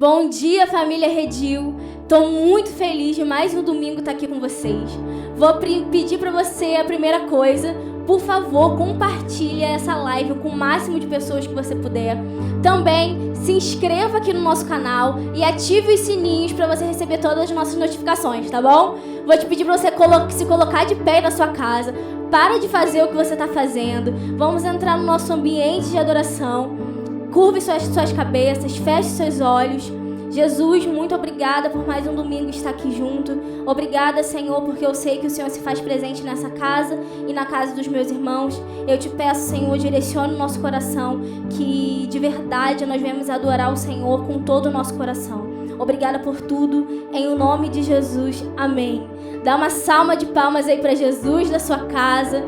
Bom dia, família Redil. Estou muito feliz de mais um domingo estar aqui com vocês. Vou pedir para você a primeira coisa, por favor, compartilhe essa live com o máximo de pessoas que você puder. Também se inscreva aqui no nosso canal e ative os sininhos para você receber todas as nossas notificações, tá bom? Vou te pedir para você se colocar de pé na sua casa. Para de fazer o que você está fazendo. Vamos entrar no nosso ambiente de adoração. Curve suas cabeças, feche seus olhos. Jesus, muito obrigada por mais um domingo estar aqui junto. Obrigada, Senhor, porque eu sei que o Senhor se faz presente nessa casa e na casa dos meus irmãos. Eu te peço, Senhor, direcione o nosso coração, que de verdade nós venhamos adorar o Senhor com todo o nosso coração. Obrigada por tudo, em o nome de Jesus, amém. Dá uma salva de palmas aí para Jesus da sua casa.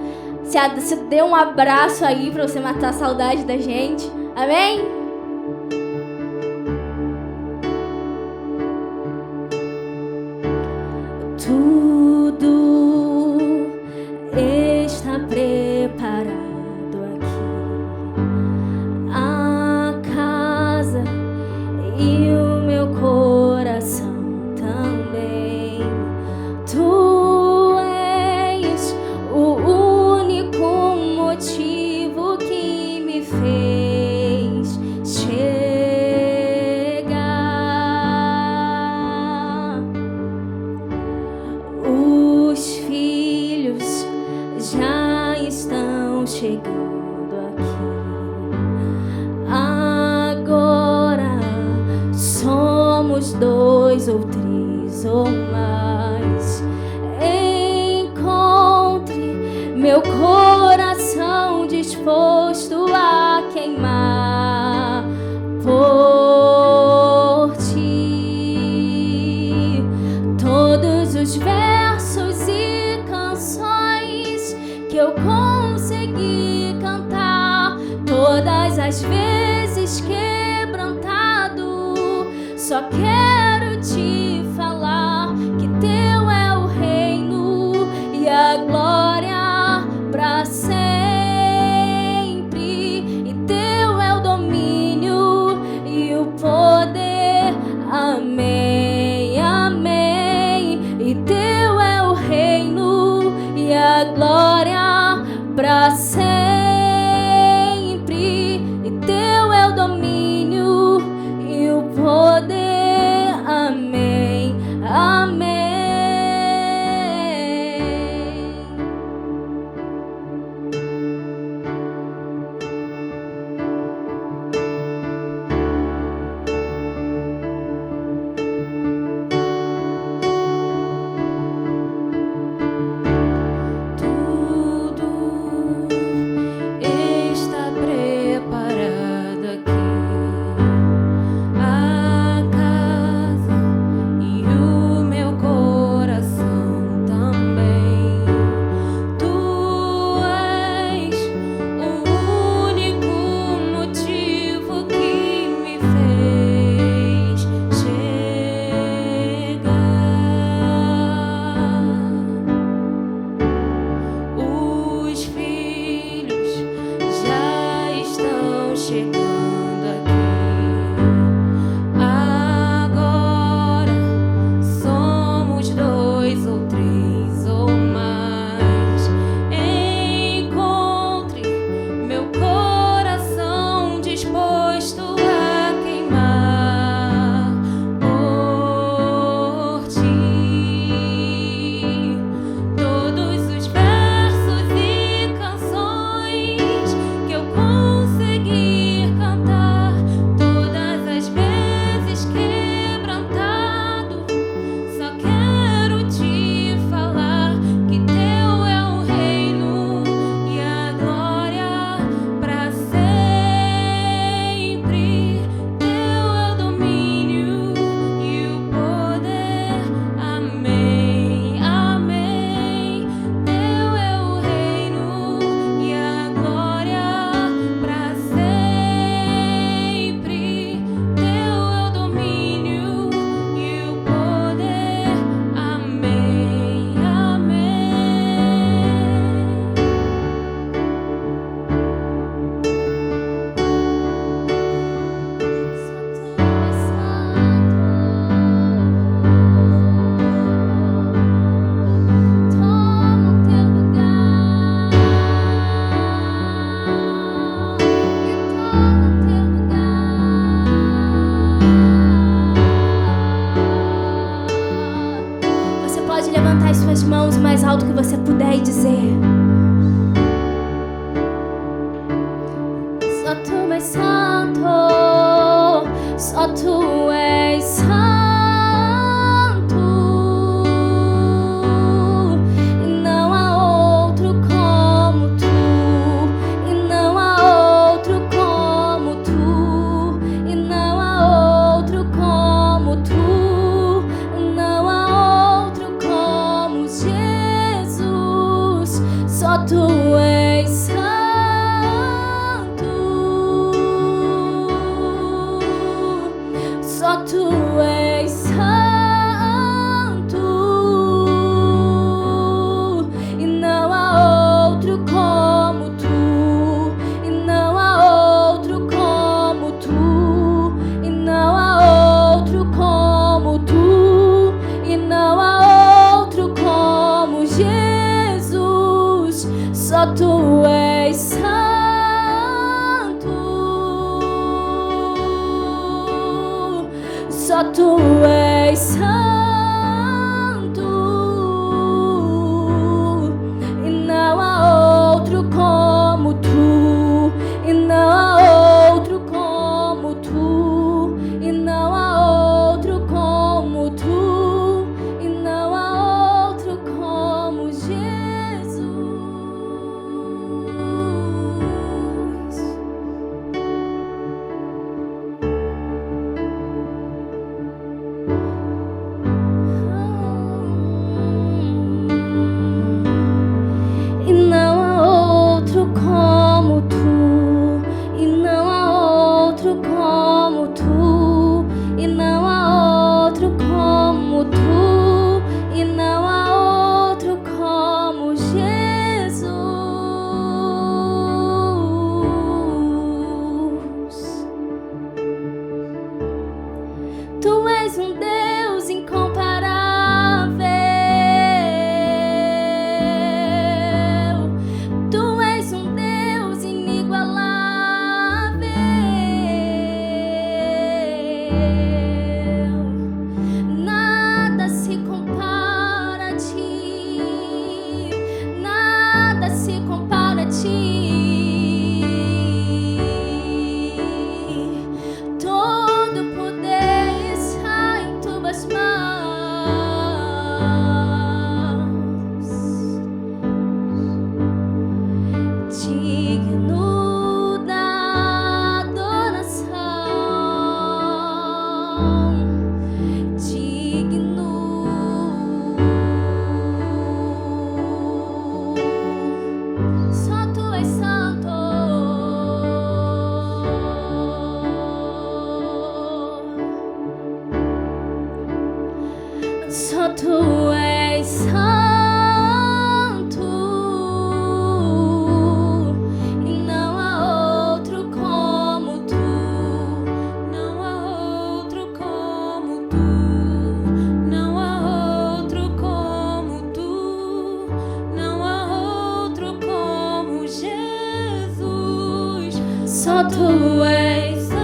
Se dê um abraço aí para você matar a saudade da gente. Amém? Tudo está preparado aqui. A casa e o meu coração também. Tu és o único motivo que me fez chegar. Os filhos já estão chegando aqui. Agora somos 2 ou 3 ou mais. Encontre meu coração disposto a queimar por ti. Todos os versos e canções que eu consegui cantar, todas as vezes quebrantado, só quero te falar que teu é o reino e a glória pra sempre, e teu é o domínio e o poder. Amém, amém. E teu é o reino e a glória pra sempre, e teu é o domínio e o poder. alto que você puder e dizer: só tu és santo, só tu és santo, e não há outro como tu, e não há outro como tu, e não há outro como tu, não há outro como Jesus, só tu és santo. Só tu és santo, e não há outro como tu, e não há outro como tu, e não há outro como tu, e não há outro como Jesus, só tu és santo. Só tu és santo, e não há outro como tu, e não há outro como tu, e não há outro como tu, e não há outro como Jesus. E não há outro como tu, e não há outro como tu, e não há outro como tu, e não há outro como Jesus. Tu és um Deus incomparável, tu és um Deus inigualável, nada se compara a ti, nada se compara a ti. Todo poder está em tuas mãos, digno da adoração, digno. Só tu és santo, só tu és santo, e não há outro como tu, não há outro como tu, não há outro como tu, não há outro como Jesus, só tu és santo.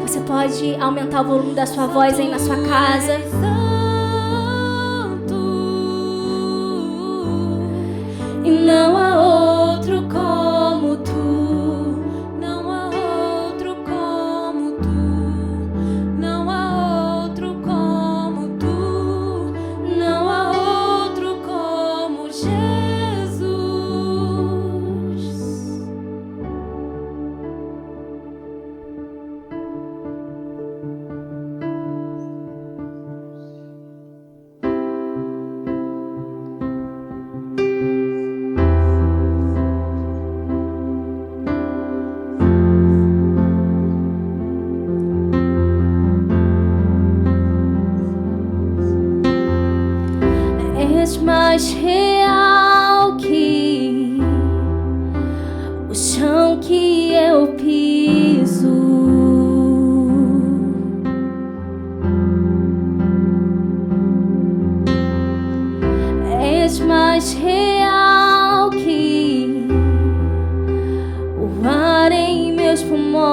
Você pode aumentar o volume da sua voz aí na sua casa. E não há outro como tu, não há outro como tu, não há outro como tu, não há outro como Jesus. És mais real que o chão que eu piso. És mais real que o ar em meus pulmões.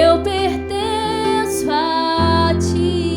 eu pertenço a ti.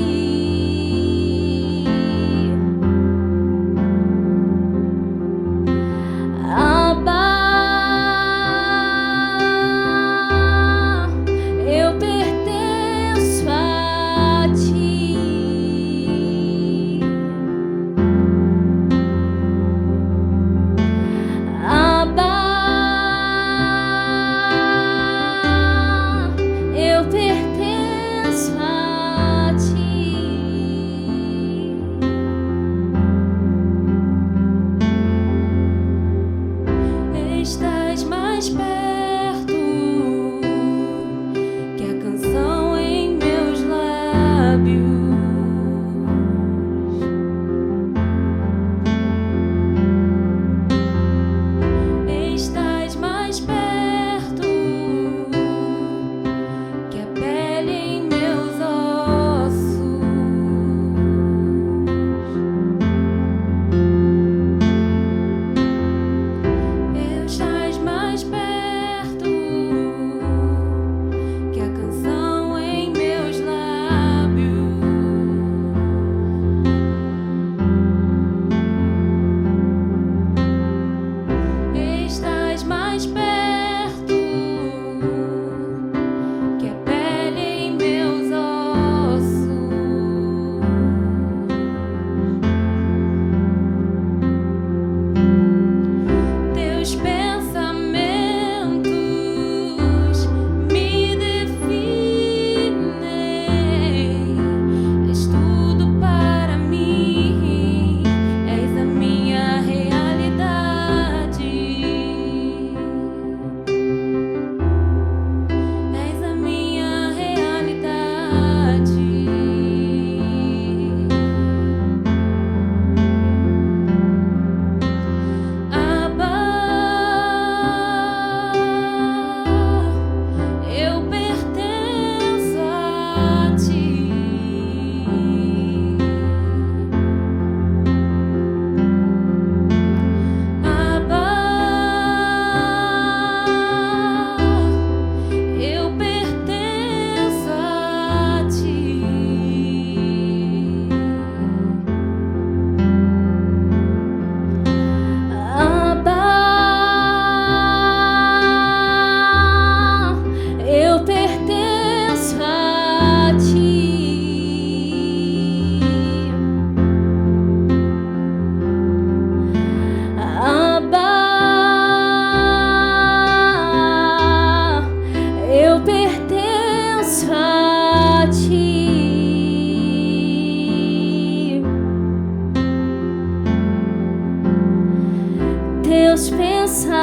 Teus pensamentos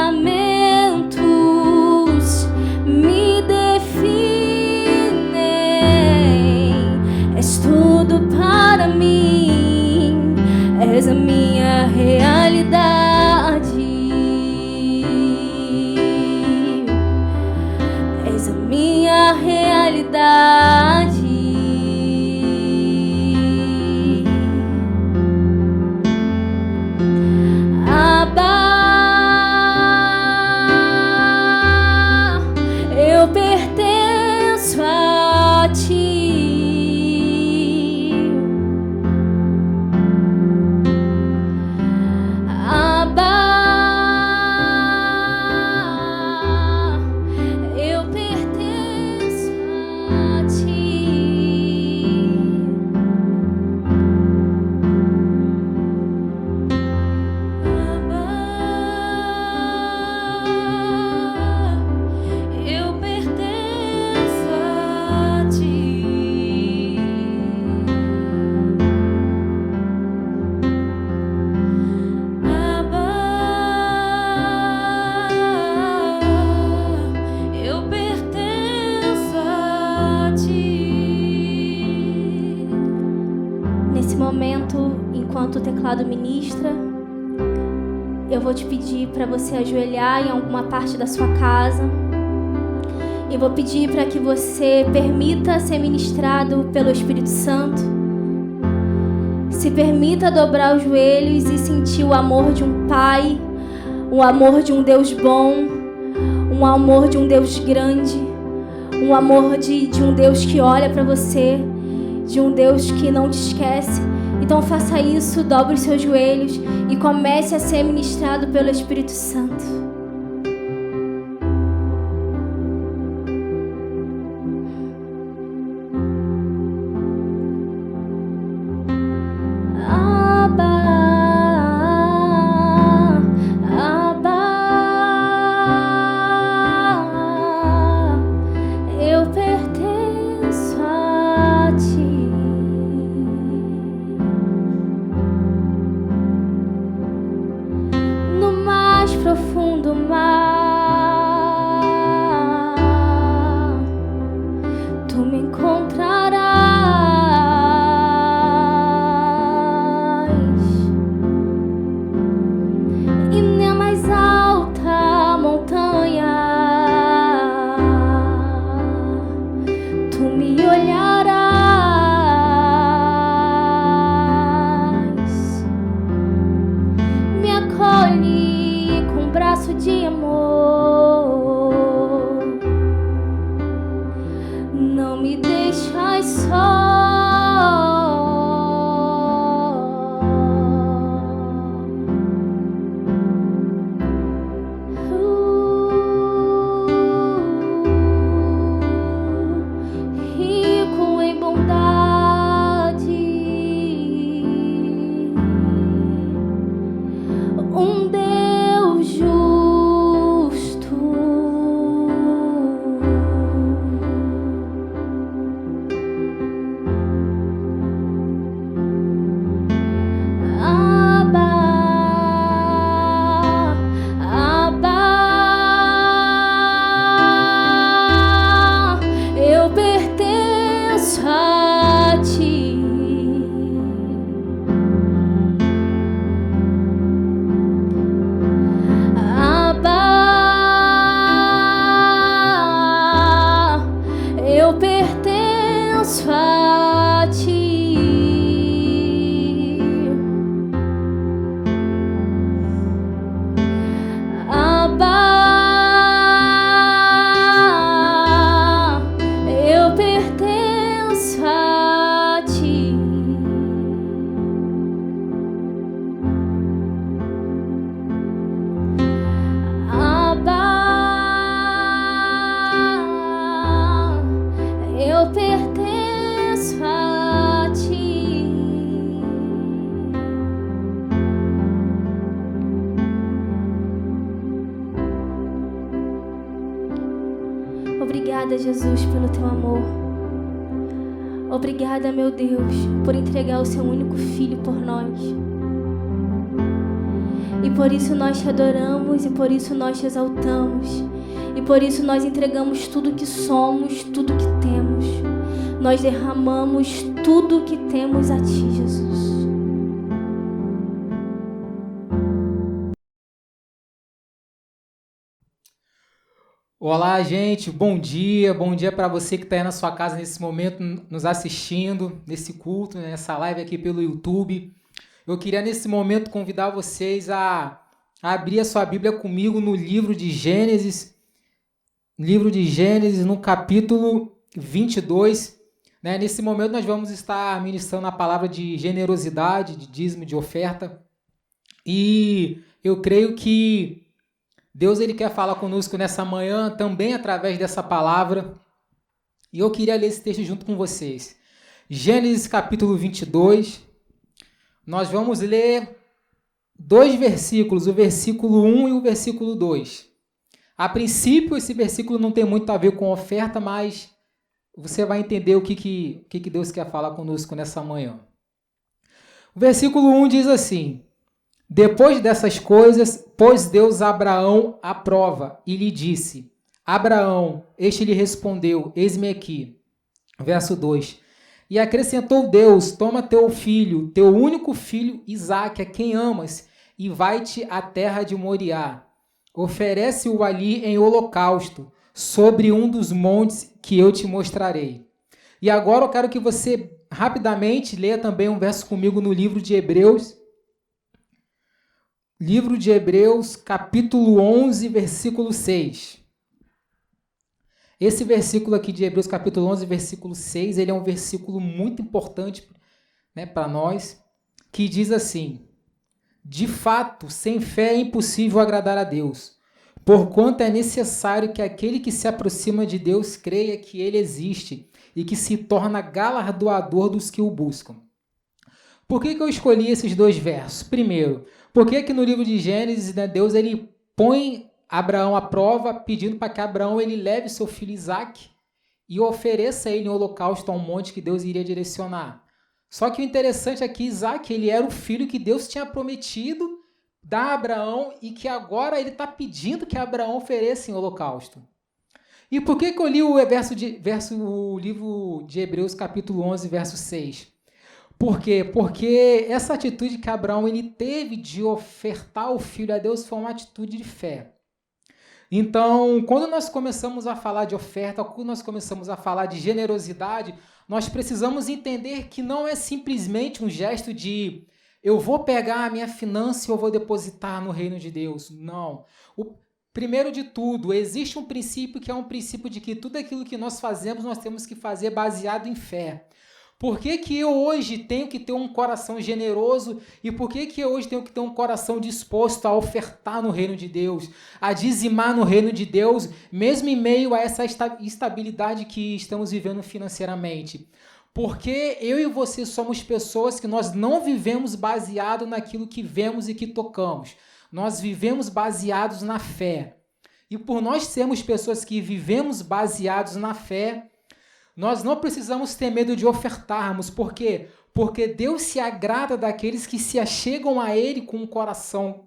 me definem. És tudo para mim, és a minha realidade. És a minha realidade. Eu pertenço a ti, Abba. Eu pertenço a ti, Abba. Eu pertenço a ti, Abba. Eu pertenço a ti. Nesse momento, enquanto o teclado ministra, eu vou te pedir para você ajoelhar em alguma parte da sua casa. Eu vou pedir para que você permita ser ministrado pelo Espírito Santo. Se permita dobrar os joelhos e sentir o amor de um Pai, o amor de um Deus bom, o amor de um Deus grande, um amor de um Deus que olha para você, de um Deus que não te esquece. Então faça isso, dobre os seus joelhos e comece a ser ministrado pelo Espírito Santo. Profundo mar, tu me encontrarás, e na mais alta montanha tu me olharás, me acolhe com braço de amor, não me deixas só. Rico em bondade, um Deus justo, Abba, Abba, eu pertenço a ti. Abba, eu pertenço a ti. Abba, eu pertenço a ti. Abba, eu pertenço a ti. Obrigada, Jesus, pelo teu amor. Obrigada, meu Deus, por entregar o seu único filho por nós. E por isso nós te adoramos, e por isso nós te exaltamos, e por isso nós entregamos tudo que somos, tudo que temos. Nós derramamos tudo que temos a ti, Jesus. Olá, gente, bom dia para você que está aí na sua casa nesse momento, nos assistindo, nesse culto, nessa live aqui pelo YouTube. Eu queria nesse momento convidar vocês a abrir a sua Bíblia comigo no livro de Gênesis, no capítulo 22. Né? Nesse momento nós vamos estar ministrando a palavra de generosidade, de dízimo, de oferta. E eu creio que Deus ele quer falar conosco nessa manhã também através dessa palavra. E eu queria ler esse texto junto com vocês. Gênesis capítulo 22. Nós vamos ler 2 versículos, o versículo 1 e o versículo 2. A princípio, esse versículo não tem muito a ver com oferta, mas você vai entender o que Deus quer falar conosco nessa manhã. O versículo 1 diz assim: depois dessas coisas, pôs Deus a Abraão à prova e lhe disse: Abraão, este lhe respondeu: eis-me aqui. Verso 2: e acrescentou Deus: toma teu filho, teu único filho, Isaque, a quem amas, e vai-te à terra de Moriá. Oferece-o ali em holocausto, sobre um dos montes que eu te mostrarei. E agora eu quero que você rapidamente leia também um verso comigo no livro de Hebreus. Livro de Hebreus, capítulo 11, versículo 6. Esse versículo aqui de Hebreus capítulo 11, versículo 6, ele é um versículo muito importante, né, para nós, que diz assim: de fato, sem fé é impossível agradar a Deus, porquanto é necessário que aquele que se aproxima de Deus creia que ele existe e que se torna galardoador dos que o buscam. Por que eu escolhi esses dois versos? Primeiro, porque que no livro de Gênesis, né, Deus ele põe Abraão à prova, pedindo para que Abraão ele leve seu filho Isaque e ofereça ele em holocausto a um monte que Deus iria direcionar. Só que o interessante é que Isaque ele era o filho que Deus tinha prometido dar a Abraão e que agora ele está pedindo que Abraão ofereça em holocausto. E por que eu li o livro de Hebreus capítulo 11, verso 6? Por quê? Porque essa atitude que Abraão ele teve de ofertar o filho a Deus foi uma atitude de fé. Então, quando nós começamos a falar de oferta, quando nós começamos a falar de generosidade, nós precisamos entender que não é simplesmente um gesto de eu vou pegar a minha finança e eu vou depositar no reino de Deus. Não. Primeiro de tudo, existe um princípio que é um princípio de que tudo aquilo que nós fazemos, nós temos que fazer baseado em fé. Por que que eu hoje tenho que ter um coração generoso e por que que eu hoje tenho que ter um coração disposto a ofertar no reino de Deus, a dizimar no reino de Deus, mesmo em meio a essa instabilidade que estamos vivendo financeiramente? Porque eu e você somos pessoas que nós não vivemos baseado naquilo que vemos e que tocamos. Nós vivemos baseados na fé. E por nós sermos pessoas que vivemos baseados na fé, nós não precisamos ter medo de ofertarmos. Por quê? Porque Deus se agrada daqueles que se achegam a Ele com um coração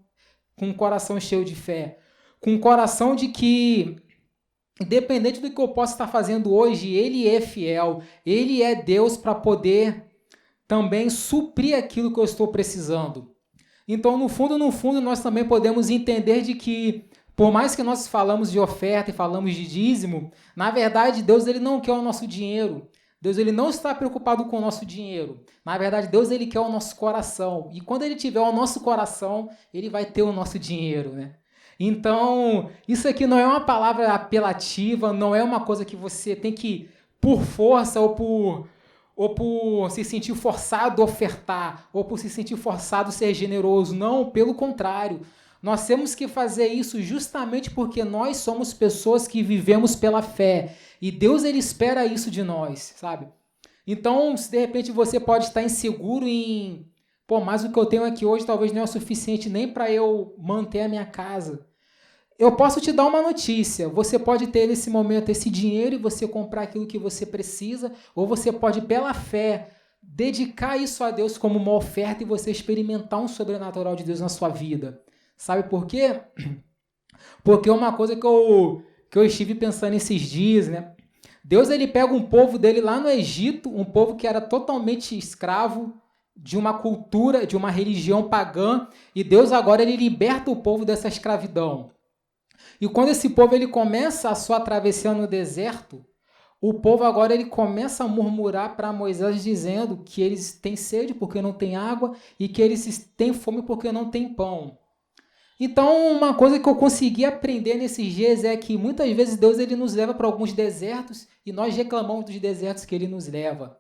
cheio de fé. Com um coração de que, independente do que eu possa estar fazendo hoje, Ele é fiel. Ele é Deus para poder também suprir aquilo que eu estou precisando. Então, no fundo, nós também podemos entender de que por mais que nós falamos de oferta e falamos de dízimo, na verdade, Deus ele não quer o nosso dinheiro. Deus ele não está preocupado com o nosso dinheiro. Na verdade, Deus ele quer o nosso coração. E quando ele tiver o nosso coração, ele vai ter o nosso dinheiro, né? Então, isso aqui não é uma palavra apelativa, não é uma coisa que você tem que, por força ou por se sentir forçado a ofertar, ou por se sentir forçado a ser generoso. Não, pelo contrário. Nós temos que fazer isso justamente porque nós somos pessoas que vivemos pela fé. E Deus ele espera isso de nós, sabe? Então, se de repente você pode estar inseguro em... mas o que eu tenho aqui hoje talvez não é o suficiente nem para eu manter a minha casa. Eu posso te dar uma notícia. Você pode ter nesse momento esse dinheiro e você comprar aquilo que você precisa, ou você pode, pela fé, dedicar isso a Deus como uma oferta e você experimentar um sobrenatural de Deus na sua vida. Sabe por quê? Porque uma coisa que eu estive pensando esses dias, né? Deus ele pega um povo dele lá no Egito, um povo que era totalmente escravo de uma cultura, de uma religião pagã, e Deus agora ele liberta o povo dessa escravidão. E quando esse povo ele começa a sua travessia no deserto, o povo agora ele começa a murmurar para Moisés dizendo que eles têm sede porque não tem água e que eles têm fome porque não tem pão. Então, uma coisa que eu consegui aprender nesses dias é que muitas vezes Deus ele nos leva para alguns desertos e nós reclamamos dos desertos que ele nos leva.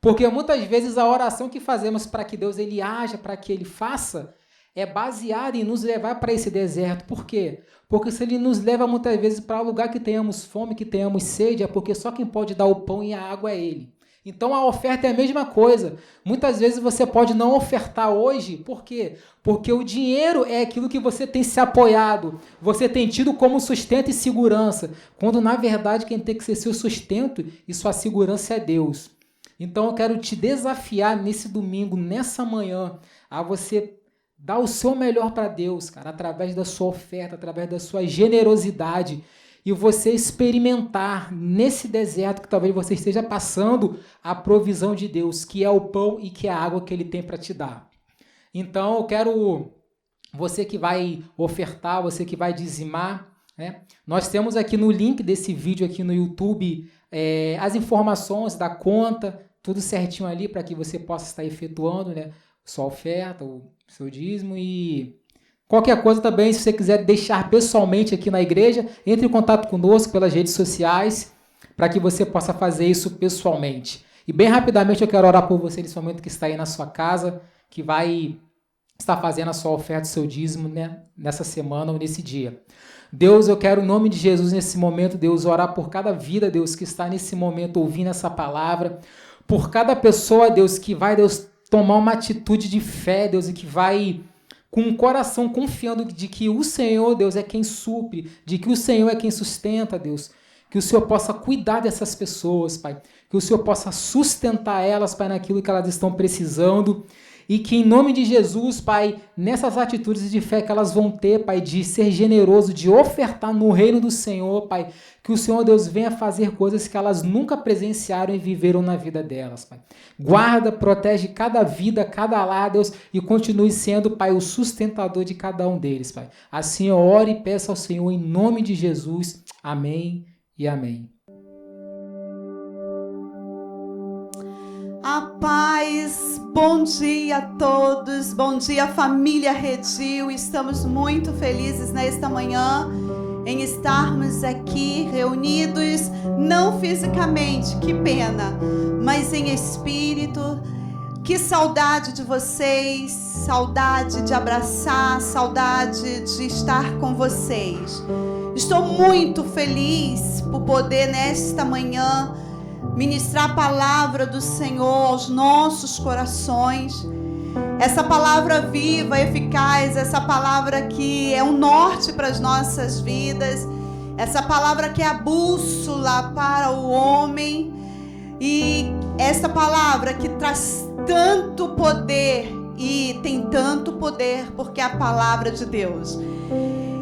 Porque muitas vezes a oração que fazemos para que Deus ele haja, para que ele faça, é baseada em nos levar para esse deserto. Por quê? Porque se ele nos leva muitas vezes para um lugar que tenhamos fome, que tenhamos sede, é porque só quem pode dar o pão e a água é ele. Então a oferta é a mesma coisa. Muitas vezes você pode não ofertar hoje, por quê? Porque o dinheiro é aquilo que você tem se apoiado, você tem tido como sustento e segurança, quando na verdade quem tem que ser seu sustento e sua segurança é Deus. Então eu quero te desafiar nesse domingo, nessa manhã, a você dar o seu melhor para Deus, cara, através da sua oferta, através da sua generosidade, e você experimentar nesse deserto que talvez você esteja passando a provisão de Deus, que é o pão e que é a água que Ele tem para te dar. Então, eu quero, você que vai ofertar, você que vai dizimar, né? Nós temos aqui no link desse vídeo aqui no YouTube as informações da conta, tudo certinho ali para que você possa estar efetuando, né, sua oferta, o seu dízimo e... Qualquer coisa também, se você quiser deixar pessoalmente aqui na igreja, entre em contato conosco pelas redes sociais. para que você possa fazer isso pessoalmente. E bem rapidamente eu quero orar por você nesse momento que está aí na sua casa, que vai estar fazendo a sua oferta, o seu dízimo, né, nessa semana ou nesse dia. Deus, eu quero, em nome de Jesus, nesse momento, Deus, orar por cada vida, Deus, que está nesse momento ouvindo essa palavra, por cada pessoa, Deus, que vai, Deus, tomar uma atitude de fé, Deus, e que vai com o coração confiando de que o Senhor, Deus, é quem supre, de que o Senhor é quem sustenta, Deus. Que o Senhor possa cuidar dessas pessoas, Pai. Que o Senhor possa sustentar elas, Pai, naquilo que elas estão precisando. E que em nome de Jesus, Pai, nessas atitudes de fé que elas vão ter, Pai, de ser generoso, de ofertar no reino do Senhor, Pai, que o Senhor, Deus, venha fazer coisas que elas nunca presenciaram e viveram na vida delas, Pai. Guarda, protege cada vida, cada lar, Deus, e continue sendo, Pai, o sustentador de cada um deles, Pai. Assim eu oro e peço ao Senhor em nome de Jesus. Amém e amém. A paz, bom dia a todos, bom dia família Redil, estamos muito felizes nesta manhã em estarmos aqui reunidos, não fisicamente, que pena, mas em espírito. Que saudade de vocês, saudade de abraçar, saudade de estar com vocês. Estou muito feliz por poder nesta manhã ministrar a palavra do Senhor aos nossos corações. Essa palavra viva, eficaz, essa palavra que é um norte para as nossas vidas, essa palavra que é a bússola para o homem, e essa palavra que traz tanto poder, e tem tanto poder porque é a palavra de Deus.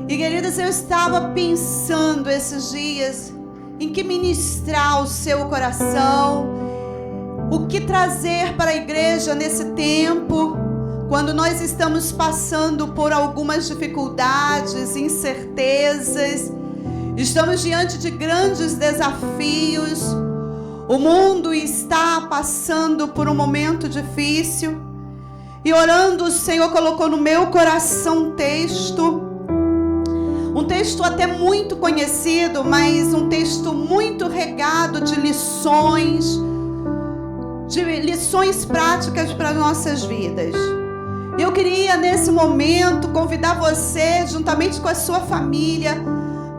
E queridas, eu estava pensando esses dias em que ministrar ao seu coração, o que trazer para a igreja nesse tempo, quando nós estamos passando por algumas dificuldades, incertezas, estamos diante de grandes desafios, o mundo está passando por um momento difícil, e orando, o Senhor colocou no meu coração um texto até muito conhecido, mas um texto muito regado de lições práticas para nossas vidas. Eu queria nesse momento convidar você, juntamente com a sua família,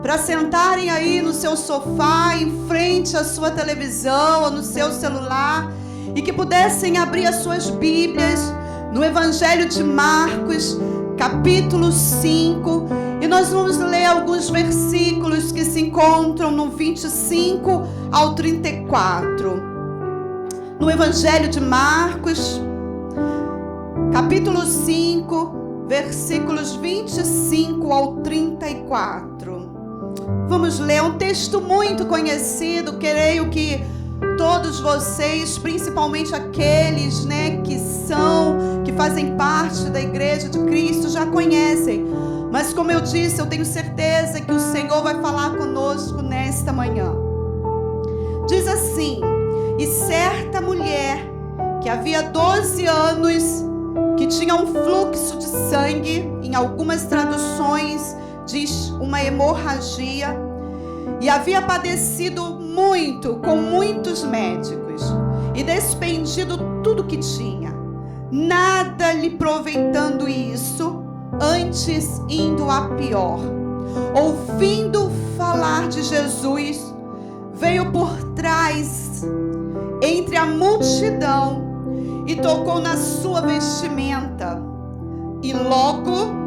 para sentarem aí no seu sofá, em frente à sua televisão ou no seu celular, e que pudessem abrir as suas Bíblias no Evangelho de Marcos, capítulo 5, e nós vamos ler alguns versículos que se encontram no 25 ao 34. No Evangelho de Marcos, capítulo 5, versículos 25 ao 34. Vamos ler um texto muito conhecido, creio que todos vocês, principalmente aqueles, que fazem parte da Igreja de Cristo, já conhecem. Mas como eu disse, eu tenho certeza que o Senhor vai falar conosco nesta manhã. Diz assim: e certa mulher que havia 12 anos, que tinha um fluxo de sangue, em algumas traduções diz uma hemorragia, e havia padecido muito com muitos médicos e despendido tudo que tinha, nada lhe proveitando isso, antes indo a pior. Ouvindo falar de Jesus, veio por trás entre a multidão e tocou na sua vestimenta, e logo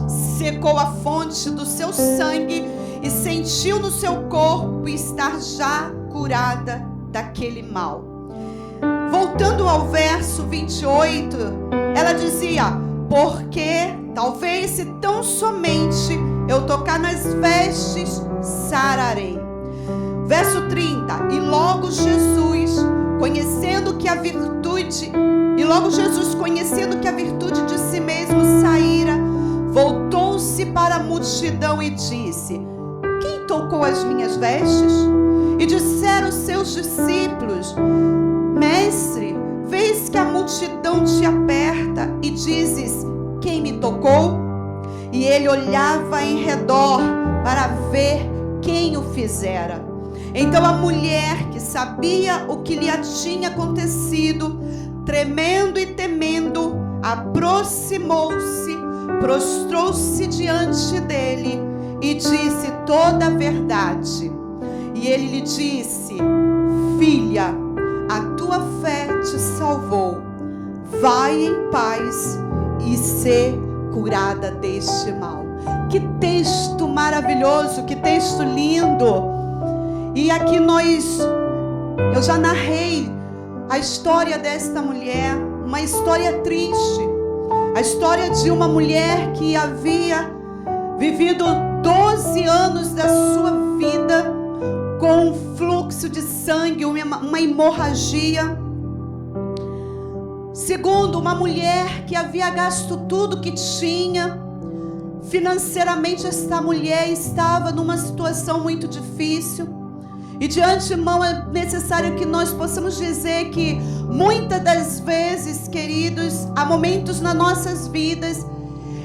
secou a fonte do seu sangue e sentiu no seu corpo estar já curada daquele mal. Voltando ao verso 28, ela dizia: porque talvez se tão somente eu tocar nas vestes, sararei. Verso 30, e logo Jesus, conhecendo que a virtude de si mesmo saíra, voltou-se para a multidão e disse: quem tocou as minhas vestes? E disseram os seus discípulos: mestre, vês que a multidão te aperta e dizes: quem me tocou? E ele olhava em redor para ver quem o fizera. Então a mulher, que sabia o que lhe tinha acontecido, tremendo e temendo, aproximou-se, prostrou-se diante dele e disse toda a verdade. E ele lhe disse: filha, a tua fé te salvou. Vai em paz e ser curada deste mal. Que texto maravilhoso, que texto lindo. E aqui eu já narrei a história desta mulher, uma história triste. A história de uma mulher que havia vivido 12 anos da sua vida com um fluxo de sangue, uma hemorragia. Segundo, uma mulher que havia gasto tudo que tinha. Financeiramente, esta mulher estava numa situação muito difícil. E de antemão é necessário que nós possamos dizer que muitas das vezes, queridos, há momentos nas nossas vidas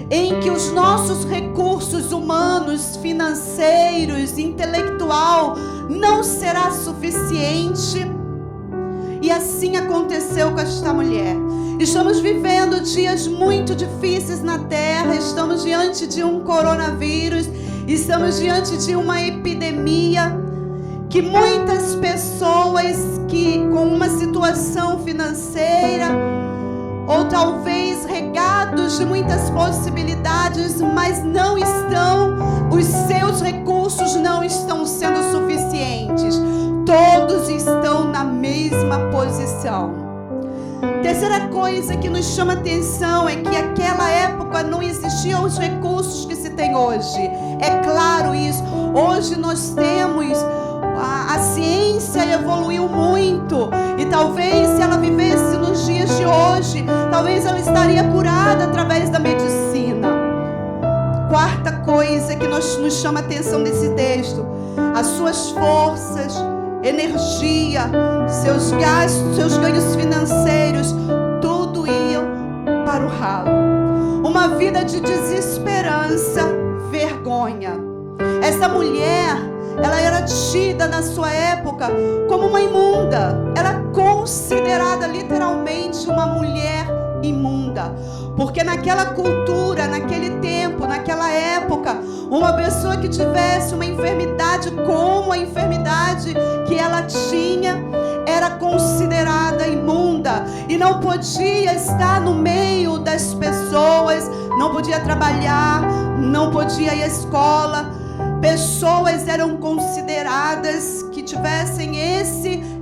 em que os nossos recursos humanos, financeiros, intelectual não será suficiente. E assim aconteceu com esta mulher. Estamos vivendo dias muito difíceis na terra, estamos diante de um coronavírus, estamos diante de uma epidemia, que muitas pessoas que com uma situação financeira, ou talvez regados de muitas possibilidades, mas não estão, os seus recursos não estão sendo suficientes. Todos estão na mesma posição. Terceira coisa que nos chama atenção é que naquela época não existiam os recursos que se tem hoje. É claro isso. Hoje nós temos, a ciência evoluiu muito. E talvez se ela vivesse nos dias de hoje, talvez ela estaria curada através da medicina. Quarta coisa que nos chama atenção nesse texto: as suas forças, energia, seus gastos, seus ganhos financeiros, tudo iam para o ralo. Uma vida de desesperança, vergonha. Essa mulher, ela era tida na sua época como uma imunda. Era considerada literalmente uma mulher imunda. Porque naquela cultura, naquele tempo, naquela época, uma pessoa que tivesse uma enfermidade como a enfermidade que ela tinha, era considerada imunda e não podia estar no meio das pessoas, não podia trabalhar, não podia ir à escola. Pessoas eram consideradas que tivessem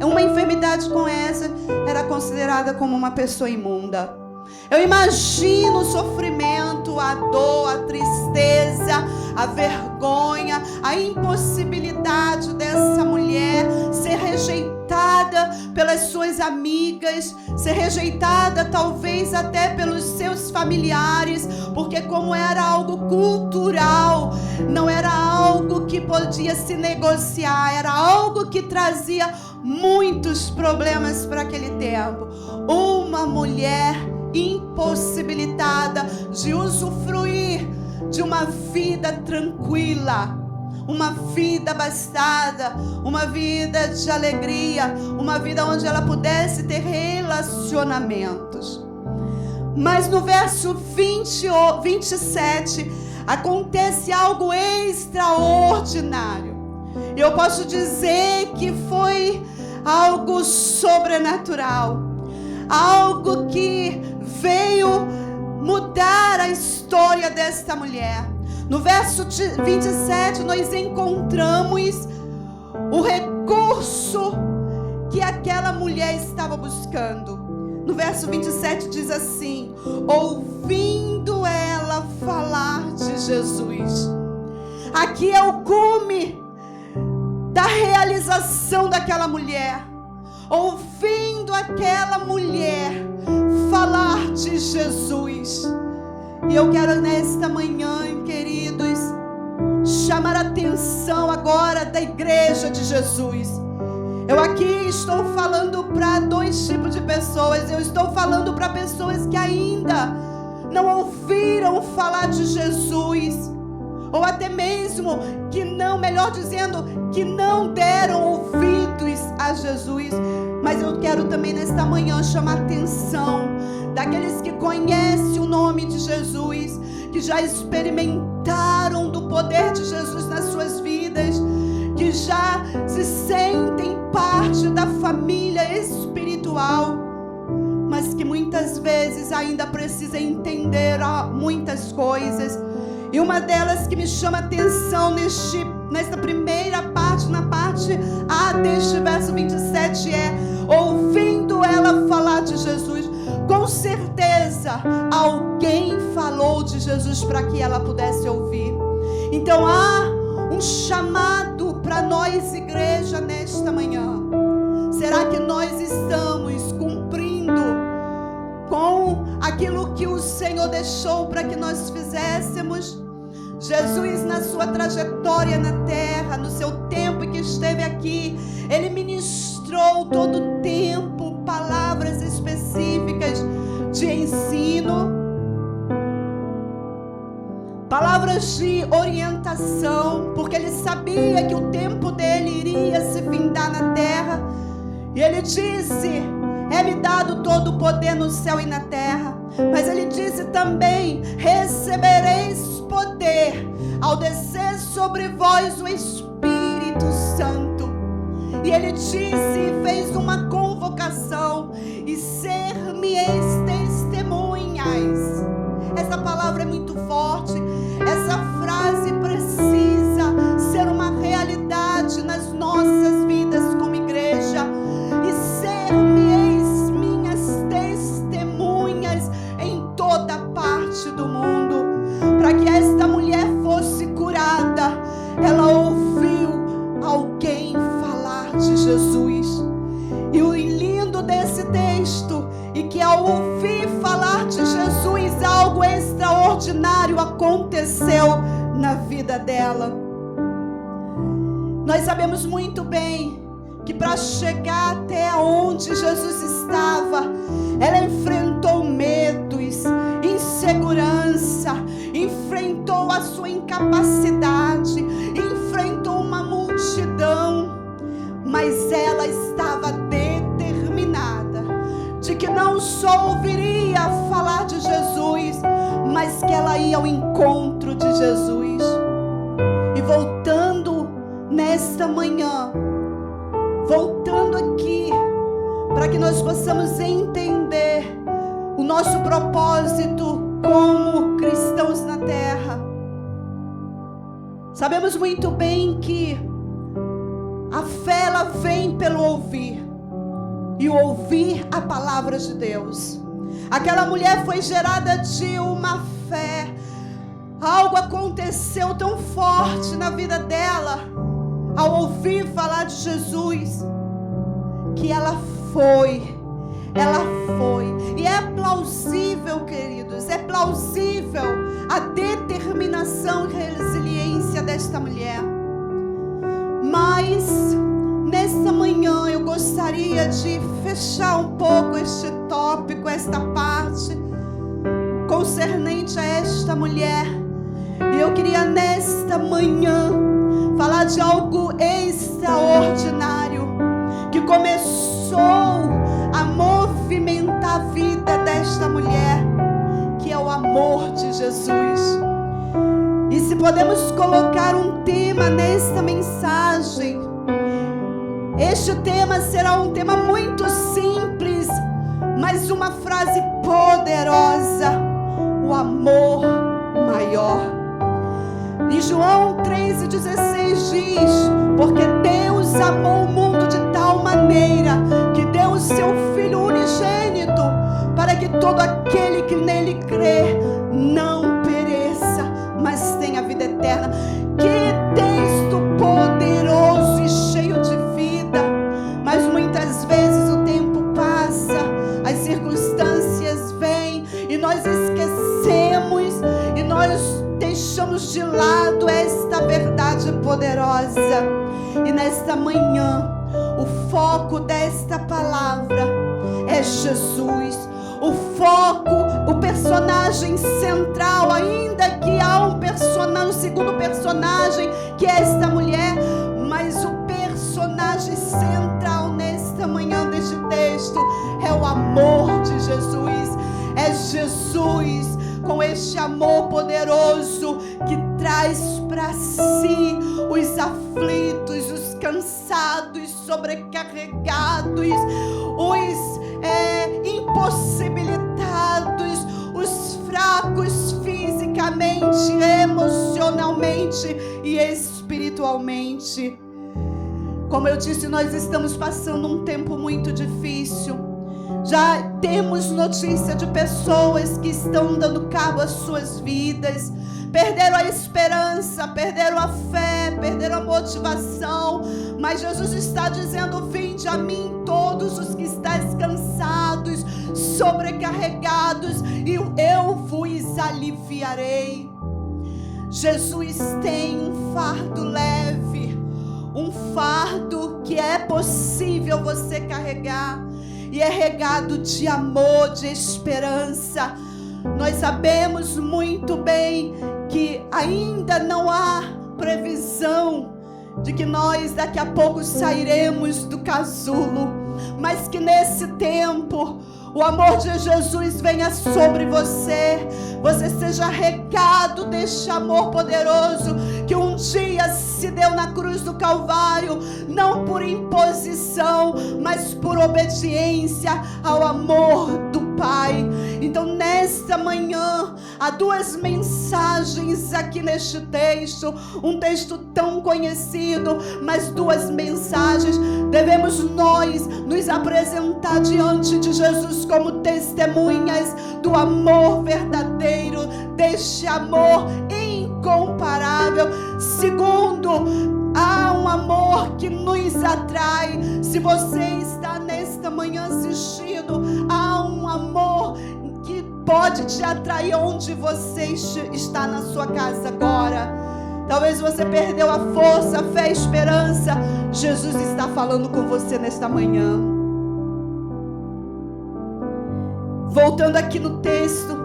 uma enfermidade com essa, era considerada como uma pessoa imunda. Eu imagino o sofrimento, a dor, a tristeza, a vergonha, a impossibilidade dessa mulher ser rejeitada pelas suas amigas, ser rejeitada talvez até pelos seus familiares, porque como era algo cultural, não era algo que podia se negociar, era algo que trazia muitos problemas para aquele tempo. Uma mulher impossibilitada de usufruir de uma vida tranquila, uma vida abastada, uma vida de alegria, uma vida onde ela pudesse ter relacionamentos. Mas no verso 27 acontece algo extraordinário. Eu posso dizer que foi algo sobrenatural, algo que veio mudar a história desta mulher. No verso 27 nós encontramos o recurso que aquela mulher estava buscando. No verso 27 diz assim: ouvindo ela falar de Jesus. Aqui é o cume da realização daquela mulher. Ouvindo aquela mulher falar de Jesus. E eu quero nesta manhã, queridos, chamar a atenção agora da igreja de Jesus. Eu aqui estou falando para dois tipos de pessoas. Eu estou falando para pessoas que ainda não ouviram falar de Jesus, ou até mesmo que não, melhor dizendo, que não deram ouvidos a Jesus. Mas eu quero também nesta manhã chamar a atenção daqueles que conhecem o nome de Jesus, que já experimentaram do poder de Jesus nas suas vidas, que já se sentem parte da família espiritual, mas que muitas vezes ainda precisa entender muitas coisas. E uma delas que me chama a atenção nesta primeira parte, na parte A deste verso 27, é ouvindo ela falar de Jesus. Com certeza alguém falou de Jesus para que ela pudesse ouvir. Então há um chamado para nós, igreja, nesta manhã. Será que nós estamos cumprindo com aquilo que o Senhor deixou para que nós fizéssemos? Jesus, na sua trajetória na terra, no seu tempo que esteve aqui, ele ministrou todo o tempo palavras específicas de ensino, palavras de orientação, porque ele sabia que o tempo dele iria se findar na terra. E ele disse: é-me dado todo o poder no céu e na terra. Mas ele disse também: recebereis poder ao descer sobre vós o Espírito Santo. E ele disse, fez uma convocação: e ser-me-eis testemunhas. Essa palavra é muito forte. Essa frase precisa ser uma realidade nas nossas vidas como igreja. E ser-me-eis minhas testemunhas em toda parte do mundo. Para que esta mulher fosse curada, ela ouviu alguém falar de Jesus. E o lindo desse texto é que ao ouvir falar de Jesus, algo extraordinário aconteceu na vida dela. Nós sabemos muito bem que para chegar até onde Jesus estava, ela enfrentou medos, insegurança, enfrentou a sua incapacidade, enfrentou uma multidão, mas ela estava determinada de que não só ouviria falar de Jesus, mas que ela ia ao encontro de Jesus. E voltando nesta manhã, voltando aqui, para que nós possamos entender o nosso propósito como cristãos na terra. Sabemos muito bem que a fé, ela vem pelo ouvir, e ouvir a palavra de Deus. Aquela mulher foi gerada de uma fé. Algo aconteceu tão forte na vida dela ao ouvir falar de Jesus, que ela foi. E é plausível, queridos, é plausível a determinação e resiliência desta mulher. Mas nesta manhã eu gostaria de fechar um pouco este tópico, esta parte concernente a esta mulher. E eu queria nesta manhã falar de algo extraordinário que começou a movimentar a vida desta mulher, que é o amor de Jesus. E se podemos colocar um tema nesta mensagem, este tema será um tema muito simples, mas uma frase poderosa: o amor maior. E João 3,16 diz: porque Deus amou o mundo de tal maneira que deu o seu Filho unigênito, para que todo aquele que nele crê não pereça, mas tenha vida eterna. Que texto poderoso e cheio de vida. Mas muitas vezes o tempo passa, as circunstâncias vêm e nós esquecemos e nós deixamos de lado esta verdade poderosa. E nesta manhã, o foco desta palavra é Jesus. O foco o personagem central, ainda que há um segundo personagem, que é esta mulher, mas o personagem central nesta manhã deste texto é o amor de Jesus. É Jesus com este amor poderoso que traz para si os aflitos, os cansados, sobrecarregados, os impossibilitados, os fracos fisicamente, emocionalmente e espiritualmente. Como eu disse, nós estamos passando um tempo muito difícil. Já temos notícia de pessoas que estão dando cabo às suas vidas, perderam a esperança, perderam a fé, perderam a motivação, mas Jesus está dizendo: vinde a mim todos os que estáis cansados, sobrecarregados, e eu vos aliviarei. Jesus tem um fardo leve, um fardo que é possível você carregar, e é regado de amor, de esperança. Nós sabemos muito bem que ainda não há previsão de que nós daqui a pouco sairemos do casulo, mas que nesse tempo o amor de Jesus venha sobre você, você seja regado deste amor poderoso que um dia se deu na cruz do Calvário, não por imposição, mas por obediência ao amor do Pai. Então nesta manhã há duas mensagens aqui neste texto, um texto tão conhecido, mas duas mensagens. Devemos nós nos apresentar diante de Jesus como testemunhas do amor verdadeiro, deste amor incomparável. Segundo, há um amor que nos atrai. Se você está nesta manhã assistindo, há um amor que pode te atrair onde você está na sua casa agora. Talvez você perdeu a força, a fé, a esperança. Jesus está falando com você nesta manhã. Voltando aqui no texto,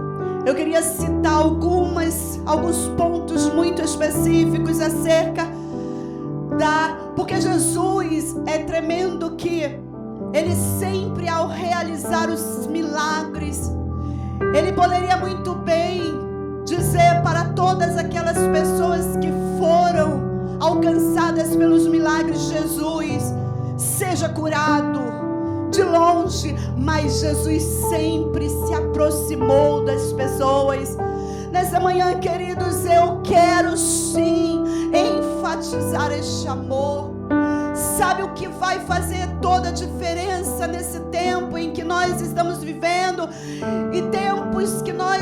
eu queria citar alguns pontos muito específicos acerca porque Jesus é tremendo que ele sempre, ao realizar os milagres, ele poderia muito bem dizer para todas aquelas pessoas que foram alcançadas pelos milagres de Jesus: seja curado. De longe, mas Jesus sempre se aproximou das pessoas. Nessa manhã, queridos, eu quero sim enfatizar este amor. Sabe o que vai fazer toda a diferença nesse tempo em que nós estamos vivendo, e tempos que nós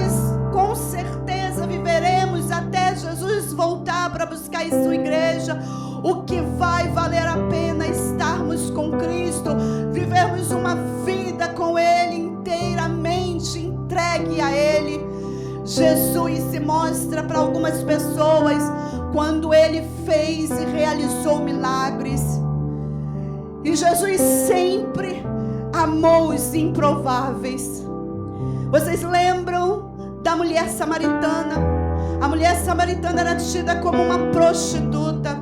com certeza viveremos até Jesus voltar para buscar em sua igreja? O que vai valer a pena estarmos com Cristo, vivermos uma vida com Ele inteiramente entregue a Ele. Jesus se mostra para algumas pessoas quando Ele fez e realizou milagres. E Jesus sempre amou os improváveis. Vocês lembram da mulher samaritana? A mulher samaritana era tida como uma prostituta,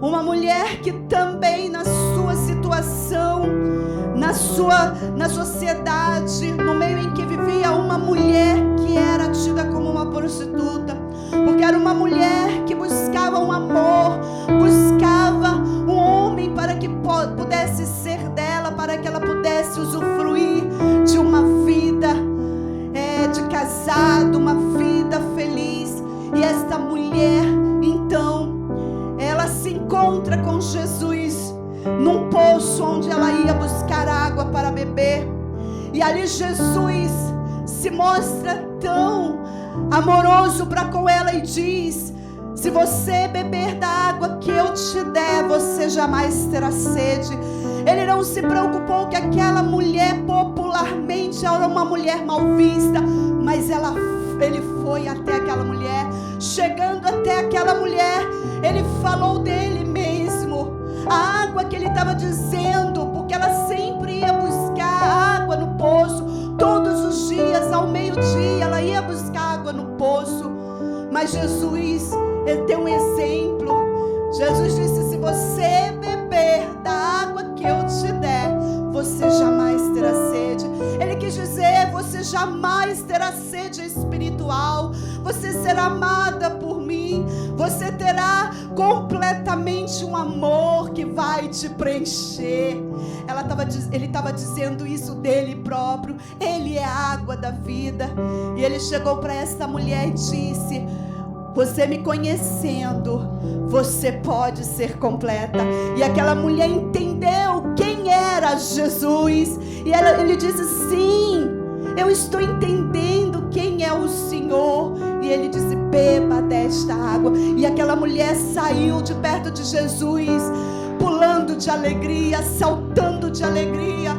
uma mulher que também na sua situação, na sociedade, no meio em que vivia, uma mulher que era tida como uma prostituta, porque era uma mulher que buscava um amor, buscava um homem para que pudesse ser dela, para que ela pudesse usufruir de uma vida de casado, uma vida feliz. E esta mulher, então, ela se encontra com Jesus num poço onde ela ia buscar água para beber. E ali Jesus se mostra tão amoroso para com ela e diz: se você beber da água que eu te der, você jamais terá sede. Ele não se preocupou que aquela mulher popularmente era uma mulher mal vista, mas ele foi até aquela mulher. Chegando até aquela mulher, ele falou dele mesmo, a água que ele estava dizendo, ela sempre ia buscar água no poço, todos os dias, ao meio-dia. Mas Jesus, ele tem um exemplo. Jesus disse: se você beber da água que eu te der, você jamais terá sede. Ele quis dizer: você jamais terá sede espiritual. Você será amada por mim. Você terá completamente um amor que vai te preencher. Ele estava dizendo isso dele próprio. Ele é a água da vida. E ele chegou para esta mulher e disse: você me conhecendo, você pode ser completa. E aquela mulher entendeu quem era Jesus. E ele disse: sim, eu estou entendendo quem é o Senhor. E ele disse: beba desta água. E aquela mulher saiu de perto de Jesus, pulando de alegria, saltando de alegria,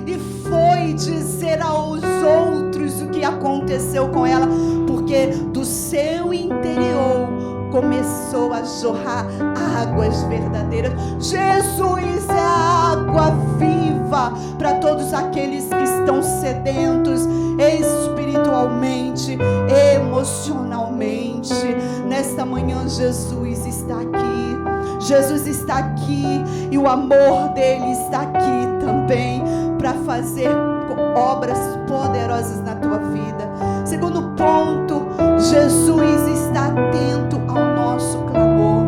e foi dizer aos outros o que aconteceu com ela, porque do seu interior começou a jorrar águas verdadeiras. Jesus é a água viva para todos aqueles que estão sedentos espiritualmente, emocionalmente. Nesta manhã Jesus está aqui. Jesus está aqui e o amor dele está aqui também para fazer obras poderosas na tua vida. Segundo ponto, Jesus está atento ao nosso clamor.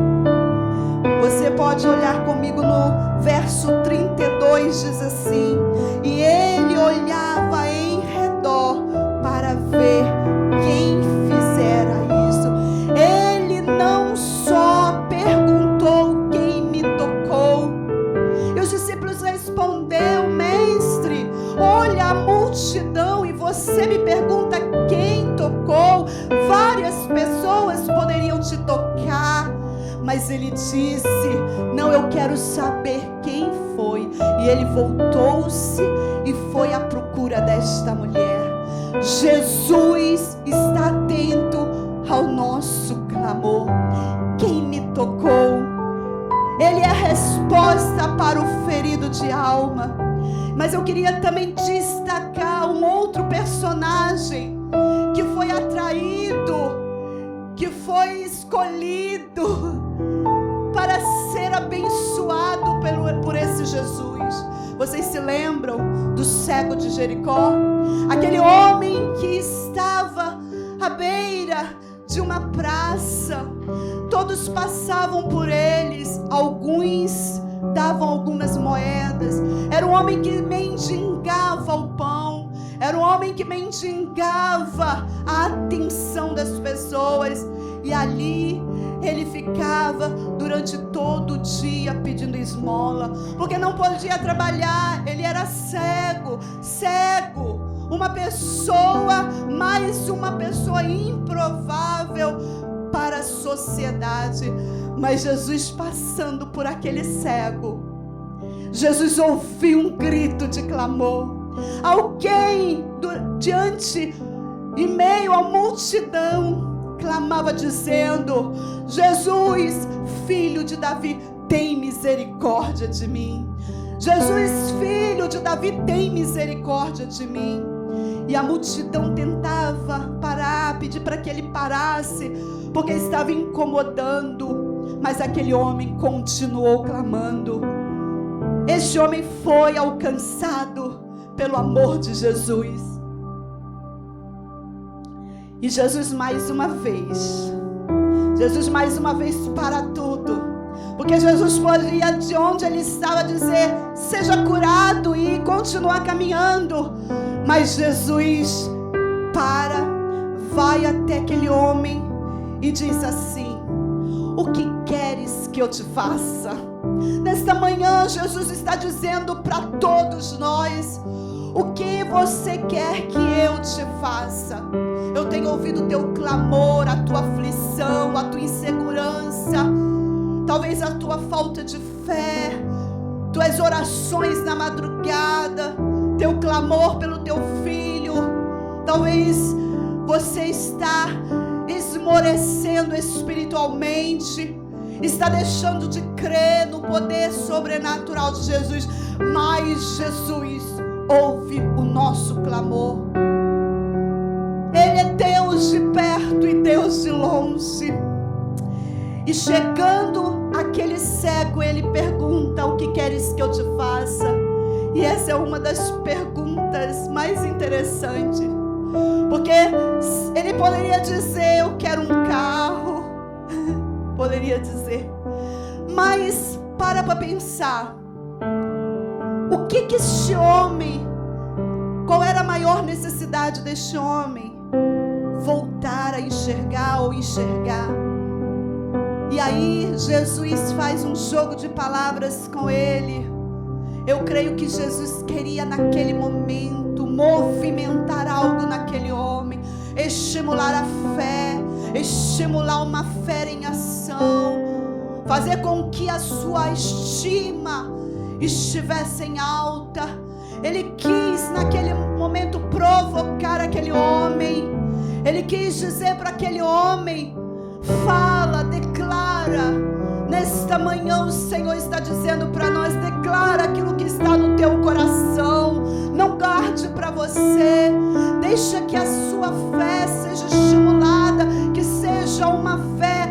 Você pode olhar comigo no verso 32, diz assim: e ele olhava em redor para ver quem fizera isso. Ele não só perguntou quem me tocou. E os discípulos responderam: mestre, olha a multidão e você me pergunta quem tocou. Várias pessoas poderiam te tocar. Mas ele disse: não, eu quero saber quem foi. E ele voltou-se e foi à procura desta mulher. Jesus está atento ao nosso clamor. Quem me tocou? Ele é a resposta para o ferido de alma. Mas eu queria também destacar um outro personagem que foi atraído, que foi escolhido para ser abençoado por esse Jesus. Vocês se lembram do cego de Jericó? Aquele homem que estava à beira de uma praça. Todos passavam por eles, alguns davam algumas moedas. Era um homem que mendigava o pão. Era um homem que mendigava a atenção das pessoas. E ali ele ficava durante todo o dia pedindo esmola, porque não podia trabalhar. Ele era cego. Uma pessoa, mais uma pessoa improvável para a sociedade. Mas Jesus, passando por aquele cego, Jesus ouviu um grito de clamor. Alguém diante, em meio à multidão, clamava dizendo: Jesus, filho de Davi, tem misericórdia de mim. Jesus, filho de Davi, tem misericórdia de mim. E a multidão tentava parar, pedir para que ele parasse, porque estava incomodando. Mas aquele homem continuou clamando. Este homem foi alcançado pelo amor de Jesus. E Jesus mais uma vez para tudo. Porque Jesus podia, de onde ele estava, dizer: seja curado, e continuar caminhando. Mas Jesus vai até aquele homem e diz assim: o que queres que eu te faça? Nesta manhã, Jesus está dizendo para todos nós: o que você quer que eu te faça? Eu tenho ouvido o teu clamor, a tua aflição, a tua insegurança, talvez a tua falta de fé, tuas orações na madrugada, teu clamor pelo teu filho. Talvez você está esmorecendo espiritualmente, está deixando de crer no poder sobrenatural de Jesus. Mas Jesus ouve o nosso clamor. Ele é Deus de perto. perto e Deus de longe. E chegando aquele cego, ele pergunta: o que queres que eu te faça? E essa é uma das perguntas mais interessantes, porque ele poderia dizer: eu quero um carro, poderia dizer, mas para pensar, o que este homem, qual era a maior necessidade deste homem? Voltar a enxergar ou enxergar. E aí Jesus faz um jogo de palavras com ele. Eu creio que Jesus queria naquele momento movimentar algo naquele homem, estimular a fé, estimular uma fé em ação, fazer com que a sua estima estivesse em alta. Ele quis naquele momento provocar aquele homem. Ele quis dizer para aquele homem: fala, declara. Nesta manhã o Senhor está dizendo para nós: declara aquilo que está no teu coração, não guarde para você, deixa que a sua fé seja estimulada, que seja uma fé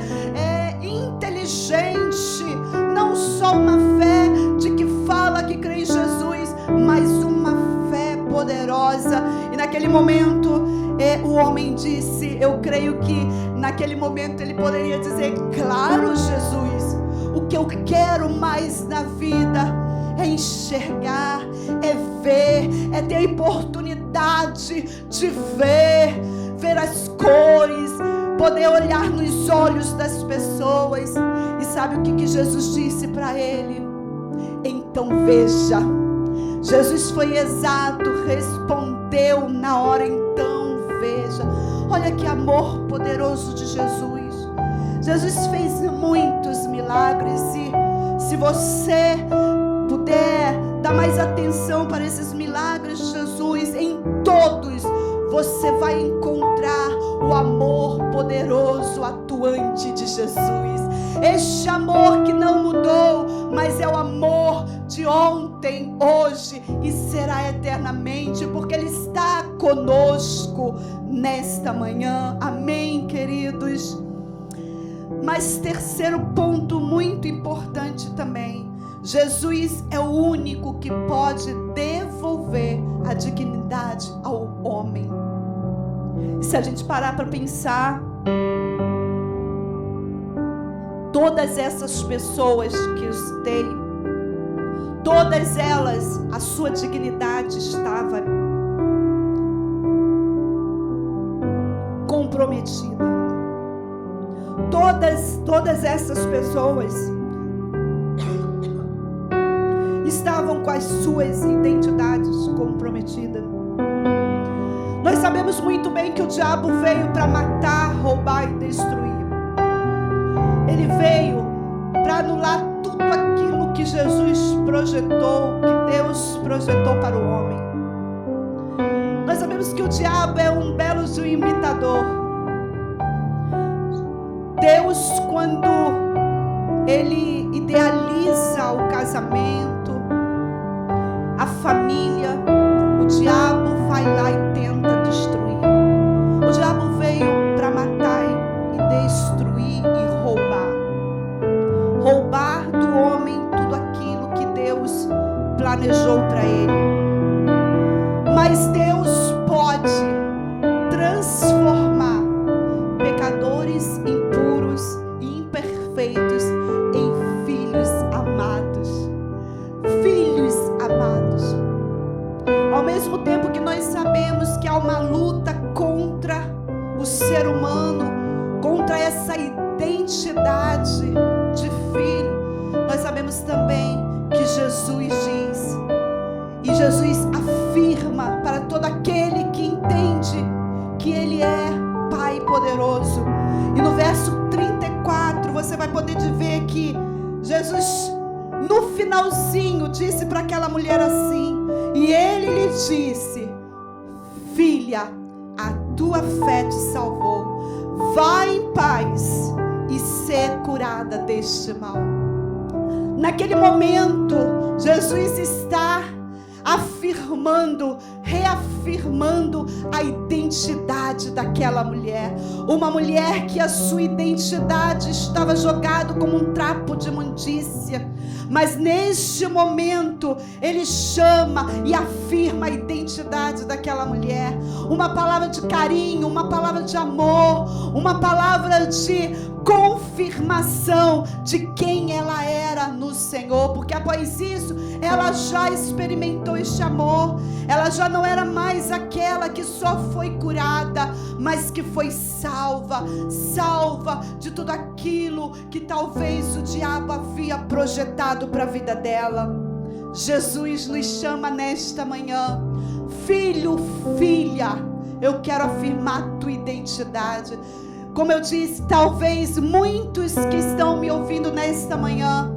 inteligente, não só uma fé de que fala que crê em Jesus, mas uma fé poderosa. E naquele momento o homem disse, eu creio que naquele momento ele poderia dizer: claro, Jesus, o que eu quero mais na vida é enxergar, é ver, é ter a oportunidade de ver as cores, poder olhar nos olhos das pessoas. E sabe o que Jesus disse para ele? Então veja. Jesus foi exato, respondeu na hora: então veja. Olha que amor poderoso de Jesus. Jesus fez muitos milagres, e se você puder dar mais atenção para esses milagres de Jesus, em todos você vai encontrar o amor poderoso, atuante de Jesus. Este amor que não mudou, mas é o amor de ontem, hoje e será eternamente, porque Ele está conosco nesta manhã. Amém, queridos? Mas terceiro ponto muito importante também: Jesus é o único que pode devolver a dignidade ao homem. E se a gente parar para pensar, todas essas pessoas que eu citei, todas elas, a sua dignidade estava comprometida. Todas essas pessoas estavam com as suas identidades comprometidas. Nós sabemos muito bem que o diabo veio para matar, roubar e destruir. Ele veio para anular tudo aquilo que Jesus projetou, que Deus projetou para o homem. Nós sabemos que o diabo é um belo de um imitador. Deus, quando Ele idealiza o casamento, a família, o diabo vai lá e tenta destruir. O diabo veio para matar e destruir e roubar. Roubar do homem tudo aquilo que Deus planejou para ele. Mas Deus pode transformar pecadores impuros e imperfeitos em filhos amados. Filhos amados. Ao mesmo tempo que nós sabemos que há uma luta contra o ser humano, contra essa identidade de filho, nós sabemos também que Jesus diz, e Jesus afirma para todo aquele que entende que Ele é Pai poderoso. E no verso 34 você vai poder ver que Jesus, no finalzinho, disse para aquela mulher assim, e Ele lhe disse: filha, a tua fé te salvou, vá em paz e ser curada deste mal. Naquele momento, Jesus está afirmando, reafirmando confirmando a identidade daquela mulher. Uma mulher que a sua identidade estava jogada como um trapo de imundícia. Mas neste momento, ele chama e afirma a identidade daquela mulher. Uma palavra de carinho, uma palavra de amor, uma palavra de confirmação de quem ela era no Senhor. Porque após isso, ela já experimentou este amor. Ela já não era mais aquela que só foi curada, mas que foi salva de tudo aquilo que talvez o diabo havia projetado para a vida dela. Jesus nos chama nesta manhã: filho, filha, eu quero afirmar a tua identidade. Como eu disse, talvez muitos que estão me ouvindo nesta manhã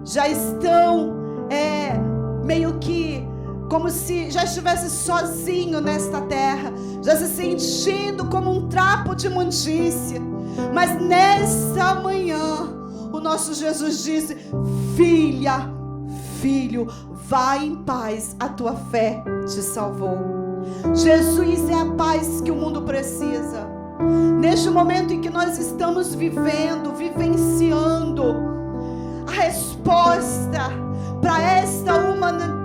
já estão meio que como se já estivesse sozinho nesta terra, já se sentindo como um trapo de imundícia. Mas nesta manhã, o nosso Jesus disse: filha, filho, vai em paz, a tua fé te salvou. Jesus é a paz que o mundo precisa. Neste momento em que nós estamos vivenciando, a resposta para esta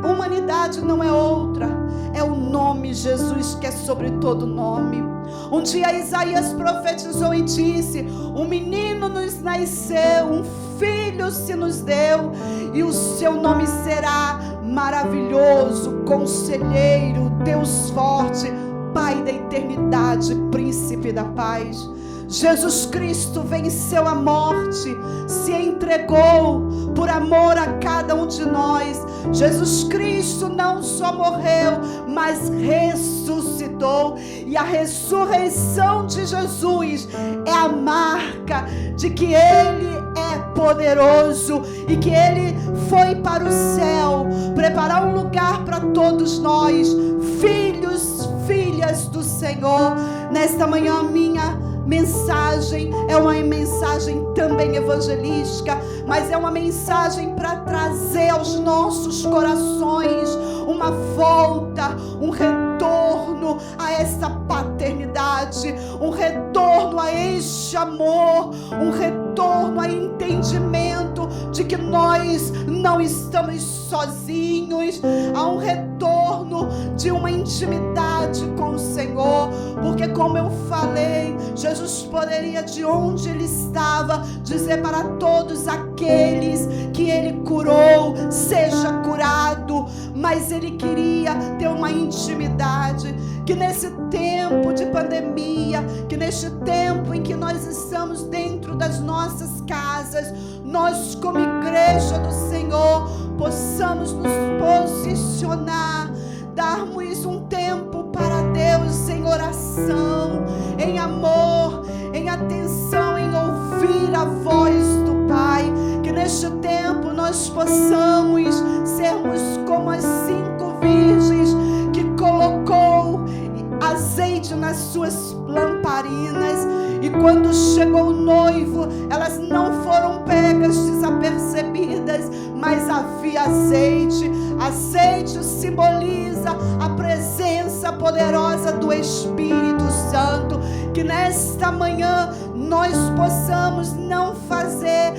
humanidade não é outra, é o nome Jesus, que é sobre todo nome. Um dia Isaías profetizou e disse: um menino nos nasceu, um filho se nos deu, e o seu nome será Maravilhoso, Conselheiro, Deus Forte, Pai da eternidade, Príncipe da paz. Jesus Cristo venceu a morte, se entregou por amor a cada um de nós. Jesus Cristo não só morreu, mas ressuscitou. E a ressurreição de Jesus é a marca de que Ele é poderoso e que Ele foi para o céu preparar um lugar para todos nós, filhos, filhas do Senhor. Nesta manhã, minha mensagem é uma mensagem também evangelística, mas é uma mensagem para trazer aos nossos corações uma volta, um retorno a essa paternidade, um retorno a este amor, um retorno a entendimento de que nós não estamos sozinhos, a um retorno de uma intimidade com o Senhor. Porque, como eu falei, Jesus poderia, de onde Ele estava, dizer para todos aqueles que Ele curou: seja curado. Mas Ele queria ter uma intimidade. Que nesse tempo de pandemia, que neste tempo em que nós estamos dentro das nossas casas, nós, como igreja do Senhor, possamos nos posicionar, darmos um tempo para Deus em oração, em amor, em atenção, em ouvir a voz do Pai. Que neste tempo nós possamos sermos como as 5 virgens que colocou azeite nas suas lamparinas, e quando chegou o noivo, elas não foram pegas desapercebidas, mas havia azeite. Azeite simboliza a presença poderosa do Espírito Santo. Que nesta manhã nós possamos não fazer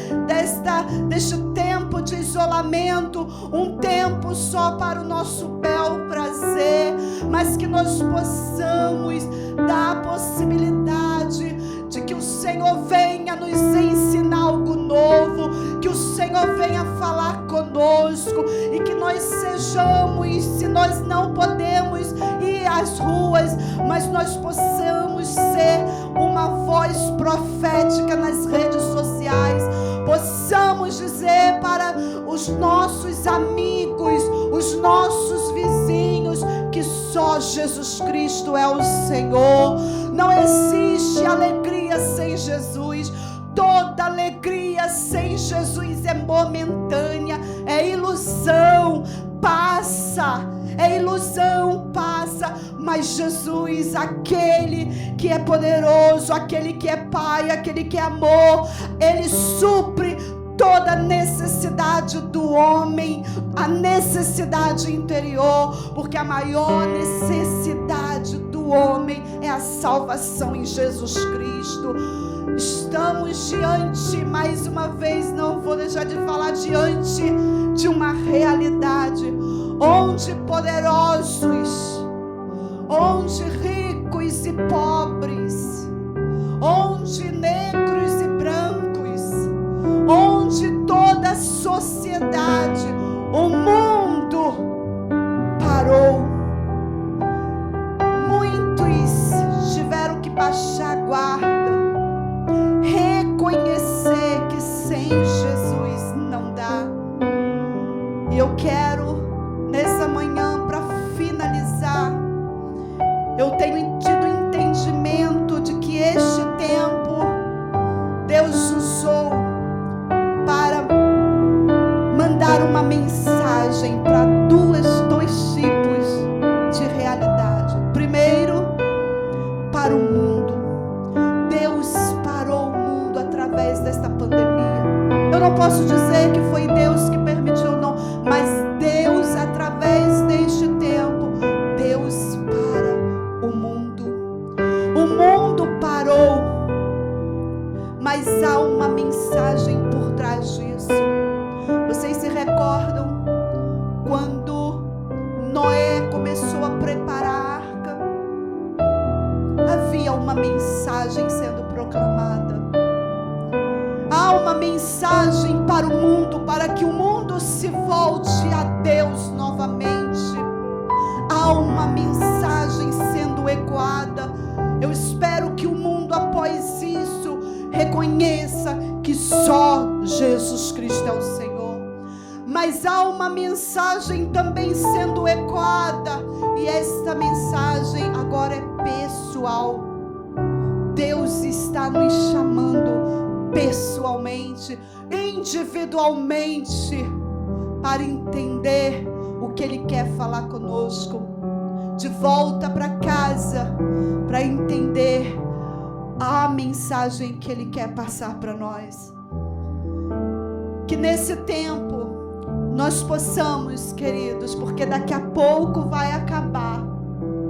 deste tempo de isolamento um tempo só para o nosso bel prazer, mas que nós possamos dar a possibilidade de que o Senhor venha nos ensinar algo novo, que o Senhor venha falar conosco, e que nós sejamos, se nós não podemos ir às ruas, mas nós possamos ser uma voz profética nas redes sociais, possamos dizer para os nossos amigos, os nossos vizinhos, que só Jesus Cristo é o Senhor. Não existe alegria sem Jesus. Toda alegria sem Jesus é momentânea, é ilusão, passa. É ilusão, passa. Mas Jesus, aquele que é poderoso, aquele que é Pai, aquele que é amor, Ele supre toda a necessidade do homem, a necessidade interior, porque a maior necessidade salvação em Jesus Cristo. Estamos diante, mais uma vez, não vou deixar de falar, diante de uma realidade onde poderosos, onde ricos e pobres, onde negros e brancos, onde toda a sociedade, o mundo parou. Muitos tiveram que baixar a guarda, reconhecer que sem Jesus não dá. E eu quero, nessa manhã, para finalizar, eu tenho tido entendimento de que este tempo Deus usou para mandar uma mensagem para dois tipos de realidade. Primeiro, para o mundo. Deus parou o mundo através desta pandemia. Eu não posso dizer que foi Deus que permitiu, não, mas Deus, através deste tempo, Deus para o mundo. O mundo parou, mas há uma mensagem por trás disso. Vocês se recordam quando Noé começou a preparar a arca? Havia uma mensagem sendo proclamada. Há uma mensagem para o mundo, para que o mundo se volte a Deus novamente. Há uma mensagem sendo ecoada. Eu espero que o mundo, após isso, reconheça que só Jesus Cristo é o Senhor. Mas há uma mensagem também sendo ecoada, e esta mensagem agora é pessoal. Deus está nos chamando pessoalmente, individualmente, para entender o que Ele quer falar conosco. De volta para casa, para entender a mensagem que Ele quer passar para nós. Que nesse tempo nós possamos, queridos, porque daqui a pouco vai acabar.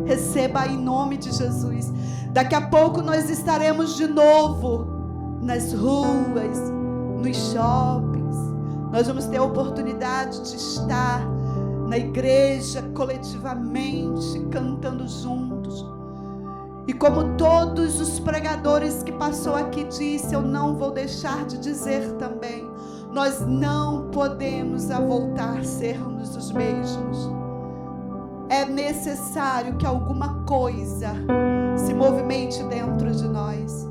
Receba em nome de Jesus. Daqui a pouco nós estaremos de novo nas ruas, nos shoppings. Nós vamos ter a oportunidade de estar na igreja coletivamente, cantando juntos. E como todos os pregadores que passou aqui disse, eu não vou deixar de dizer também, nós não podemos voltar a sermos os mesmos. É necessário que alguma coisa se movimente dentro de nós.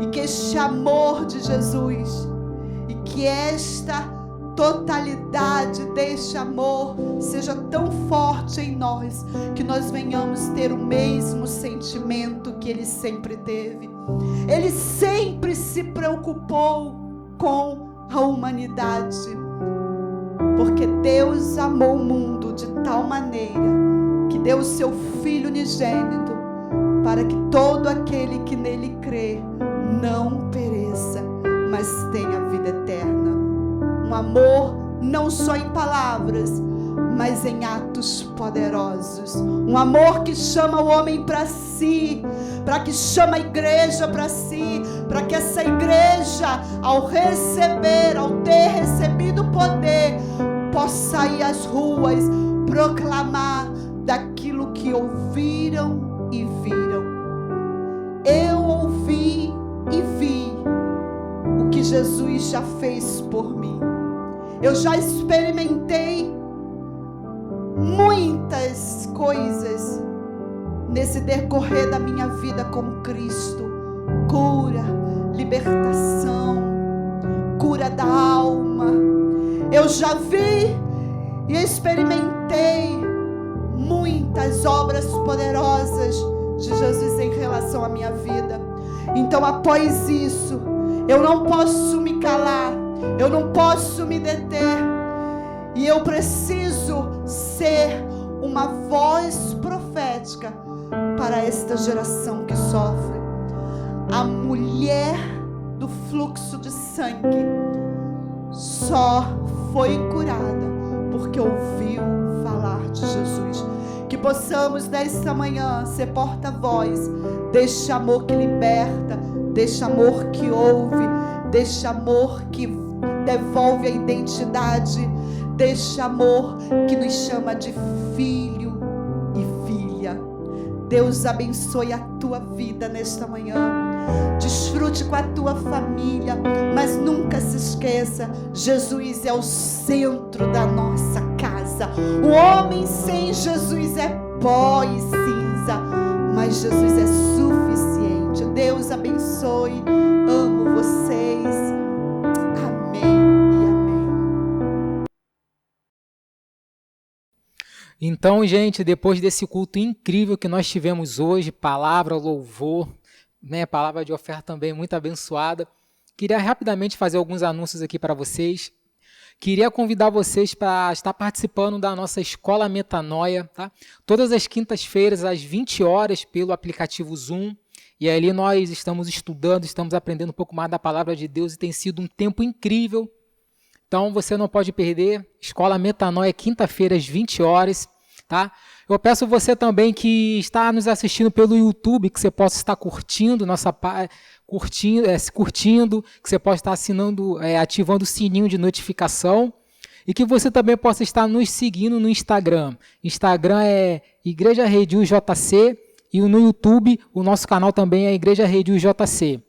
E que este amor de Jesus, e que esta totalidade deste amor seja tão forte em nós, que nós venhamos ter o mesmo sentimento que Ele sempre teve. Ele sempre se preocupou com a humanidade, porque Deus amou o mundo de tal maneira que deu o seu Filho unigênito, para que todo aquele que nele crê não pereça, mas tenha vida eterna. Um amor não só em palavras, mas em atos poderosos. Um amor que chama o homem para si, para que chama a igreja para si, para que essa igreja, ao receber, ao ter recebido poder, possa ir às ruas proclamar daquilo que ouviram e viram. Eu ouvi e vi o que Jesus já fez por mim. Eu já experimentei muitas coisas nesse decorrer da minha vida com Cristo. Cura, libertação, cura da alma. Eu já vi e experimentei muitas obras poderosas de Jesus em relação à minha vida. Então, após isso, eu não posso me calar, eu não posso me deter, e eu preciso ser uma voz profética para esta geração que sofre. A mulher do fluxo de sangue só foi curada porque ouviu falar de Jesus. Que possamos nesta manhã ser porta-voz deste amor que liberta, deste amor que ouve, deste amor que devolve a identidade, deste amor que nos chama de filho e filha. Deus abençoe a tua vida nesta manhã. Desfrute com a tua família, mas nunca se esqueça, Jesus é o centro da nossa casa. O homem sem Jesus é pó e cinza, mas Jesus é suficiente. Deus abençoe. Amo vocês. Amém e amém. Então, gente, depois desse culto incrível que nós tivemos hoje, palavra, louvor, palavra de oferta também muito abençoada, queria rapidamente fazer alguns anúncios aqui para vocês. Queria convidar vocês para estar participando da nossa Escola Metanoia, tá? Todas as quintas-feiras, às 20 horas, pelo aplicativo Zoom. E ali nós estamos estudando, estamos aprendendo um pouco mais da palavra de Deus e tem sido um tempo incrível. Então você não pode perder. Escola Metanoia, quinta-feira, às 20 horas. Tá? Eu peço você também que está nos assistindo pelo YouTube, que você possa estar curtindo curtindo, que você possa estar assinando, ativando o sininho de notificação e que você também possa estar nos seguindo no Instagram. Instagram é Igreja Redil JC e no YouTube o nosso canal também é Igreja Redil JC.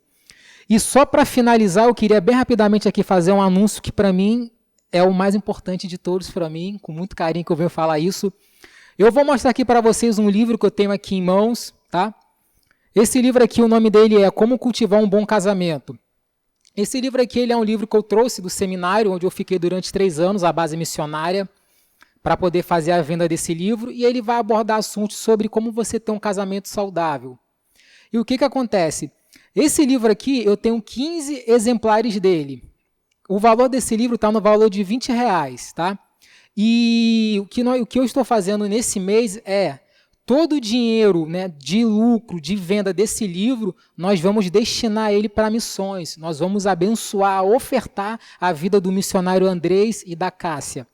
E só para finalizar, eu queria bem rapidamente aqui fazer um anúncio que para mim é o mais importante de todos, para mim, com muito carinho que eu venho falar isso. Eu vou mostrar aqui para vocês um livro que eu tenho aqui em mãos, tá? Esse livro aqui, o nome dele é Como Cultivar um Bom Casamento. Esse livro aqui ele é um livro que eu trouxe do seminário, onde eu fiquei durante 3 anos, a base missionária, para poder fazer a venda desse livro, e ele vai abordar assuntos sobre como você ter um casamento saudável. E o que acontece? Esse livro aqui, eu tenho 15 exemplares dele. O valor desse livro está no valor de R$20, tá? E o que eu estou fazendo nesse mês é, todo o dinheiro, de lucro, de venda desse livro, nós vamos destinar ele para missões. Nós vamos abençoar, ofertar a vida do missionário Andrés e da Cássia.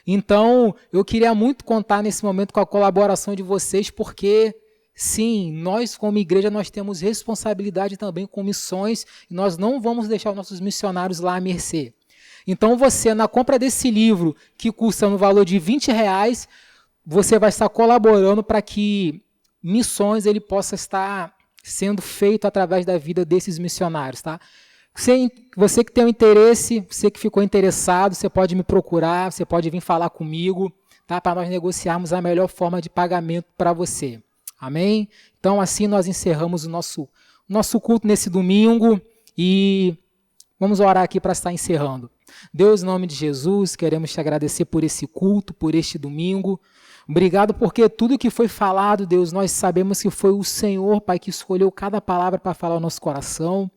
Então, eu queria muito contar nesse momento com a colaboração de vocês, porque, sim, nós como igreja, nós temos responsabilidade também com missões e nós não vamos deixar os nossos missionários lá à mercê. Então você, na compra desse livro, que custa no valor de R$20, você vai estar colaborando para que missões ele possa estar sendo feito através da vida desses missionários. Tá? Você que tem um interesse, você que ficou interessado, você pode me procurar, você pode vir falar comigo, tá? Para nós negociarmos a melhor forma de pagamento para você. Amém? Então assim nós encerramos o nosso culto nesse domingo e vamos orar aqui para estar encerrando. Deus, em nome de Jesus, queremos te agradecer por esse culto, por este domingo. Obrigado porque tudo que foi falado, Deus, nós sabemos que foi o Senhor, Pai, que escolheu cada palavra para falar ao nosso coração.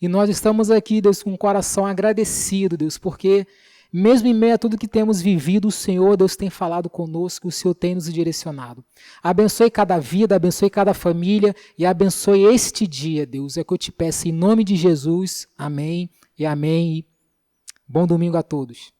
E nós estamos aqui, Deus, com o coração agradecido, Deus, porque mesmo em meio a tudo que temos vivido, o Senhor, Deus, tem falado conosco, o Senhor tem nos direcionado. Abençoe cada vida, abençoe cada família e abençoe este dia, Deus. É o que eu te peço em nome de Jesus. Amém e amém. Bom domingo a todos.